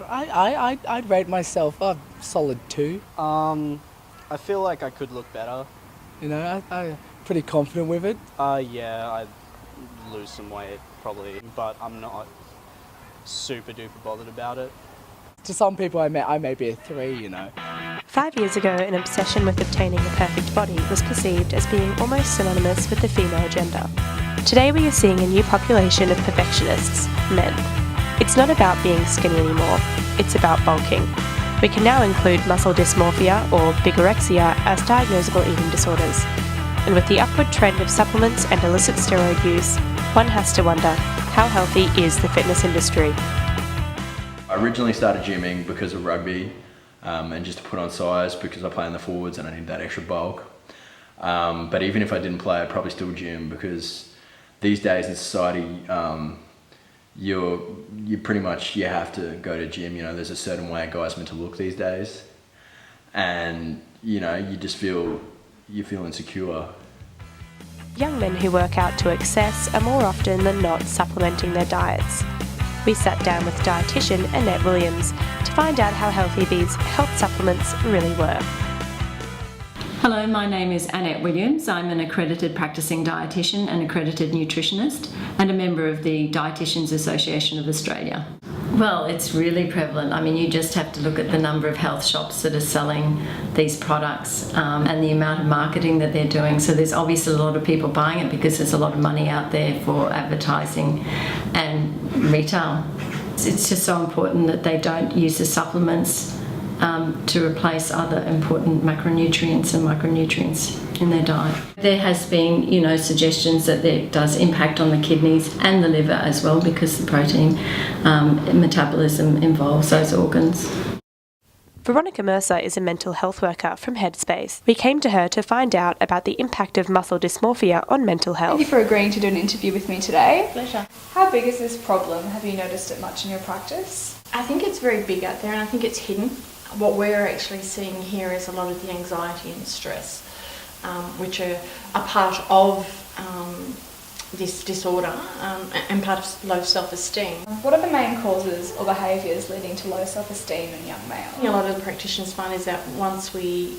I'd rate myself a solid 2. I feel like I could look better. You know, I'm pretty confident with it. Yeah, I'd lose some weight probably, but I'm not super duper bothered about it. To some people, I may be a 3, you know. 5 years ago, an obsession with obtaining the perfect body was perceived as being almost synonymous with the female gender. Today we are seeing a new population of perfectionists, men. It's not about being skinny anymore, it's about bulking. We can now include muscle dysmorphia or bigorexia as diagnosable eating disorders. And with the upward trend of supplements and illicit steroid use, one has to wonder, how healthy is the fitness industry? I originally started gymming because of rugby and just to put on size because I play in the forwards and I need that extra bulk. But even if I didn't play, I'd probably still gym because these days in society, you pretty much, you have to go to gym. You know, there's a certain way a guy's meant to look these days, and you know, you feel insecure. Young men who work out to excess are more often than not supplementing their diets. We sat down with dietitian Annette Williams to find out how healthy these health supplements really were. Hello, my name is Annette Williams. I'm an accredited practicing dietitian and accredited nutritionist and a member of the Dietitians Association of Australia. Well, it's really prevalent. I mean, you just have to look at the number of health shops that are selling these products and the amount of marketing that they're doing. So there's obviously a lot of people buying it because there's a lot of money out there for advertising and retail. It's just so important that they don't use the supplements to replace other important macronutrients and micronutrients in their diet. There has been, suggestions that it does impact on the kidneys and the liver as well because the protein metabolism involves those organs. Veronica Mercer is a mental health worker from Headspace. We came to her to find out about the impact of muscle dysmorphia on mental health. Thank you for agreeing to do an interview with me today. Pleasure. How big is this problem? Have you noticed it much in your practice? I think it's very big out there and I think it's hidden. What we're actually seeing here is a lot of the anxiety and stress, which are a part of this disorder and part of low self-esteem. What are the main causes or behaviours leading to low self-esteem in young males? A lot of the practitioners find is that once we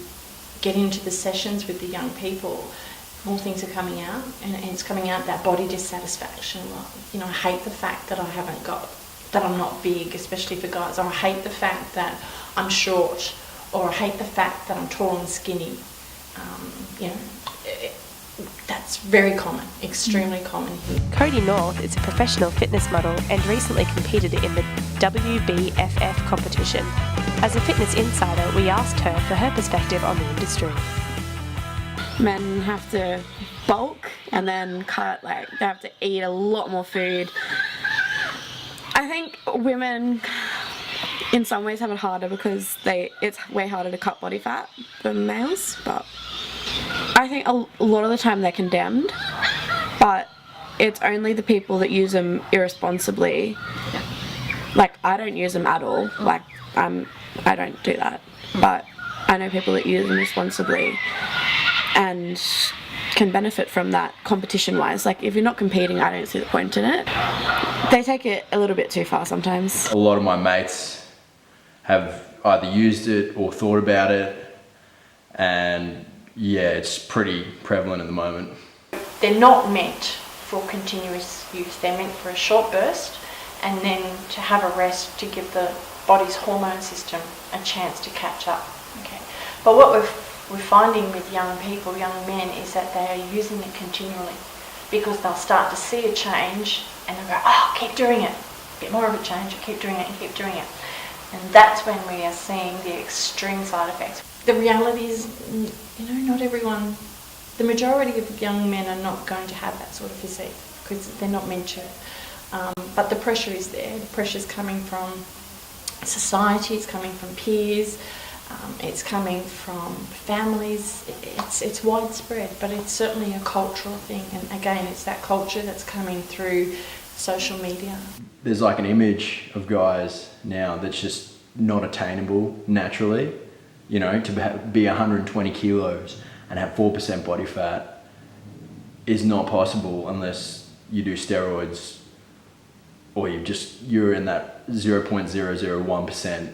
get into the sessions with the young people, more things are coming out, and it's coming out that body dissatisfaction. I hate the fact that that I'm not big, especially for guys, or I hate the fact that I'm short, or I hate the fact that I'm tall and skinny. That's very common, extremely common here. Cody North is a professional fitness model and recently competed in the WBFF competition. As a fitness insider, we asked her for her perspective on the industry. Men have to bulk and then they have to eat a lot more food. I think women in some ways have it harder because it's way harder to cut body fat than males, but I think a lot of the time they're condemned, but it's only the people that use them irresponsibly. Like, I don't use them at all, I don't do that, but I know people that use them responsibly and can benefit from that competition-wise. Like, if you're not competing, I don't see the point in it. They take it a little bit too far sometimes. A lot of my mates have either used it or thought about it, and yeah, it's pretty prevalent at the moment. They're not meant for continuous use. They're meant for a short burst and then to have a rest to give the body's hormone system a chance to catch up. Okay. But what we're finding with young people, young men, is that they are using it continually because they'll start to see a change and they'll go, keep doing it. Get more of a change, keep doing it and keep doing it. And that's when we are seeing the extreme side effects. The reality is, not everyone, the majority of young men are not going to have that sort of physique because they're not meant to. But the pressure is there. The pressure is coming from society, it's coming from peers, it's coming from families. It's widespread, but it's certainly a cultural thing. And again, it's that culture that's coming through social media. There's like an image of guys now that's just not attainable naturally. To be 120 kilos and have 4% body fat is not possible unless you do steroids or you're in that 0.001%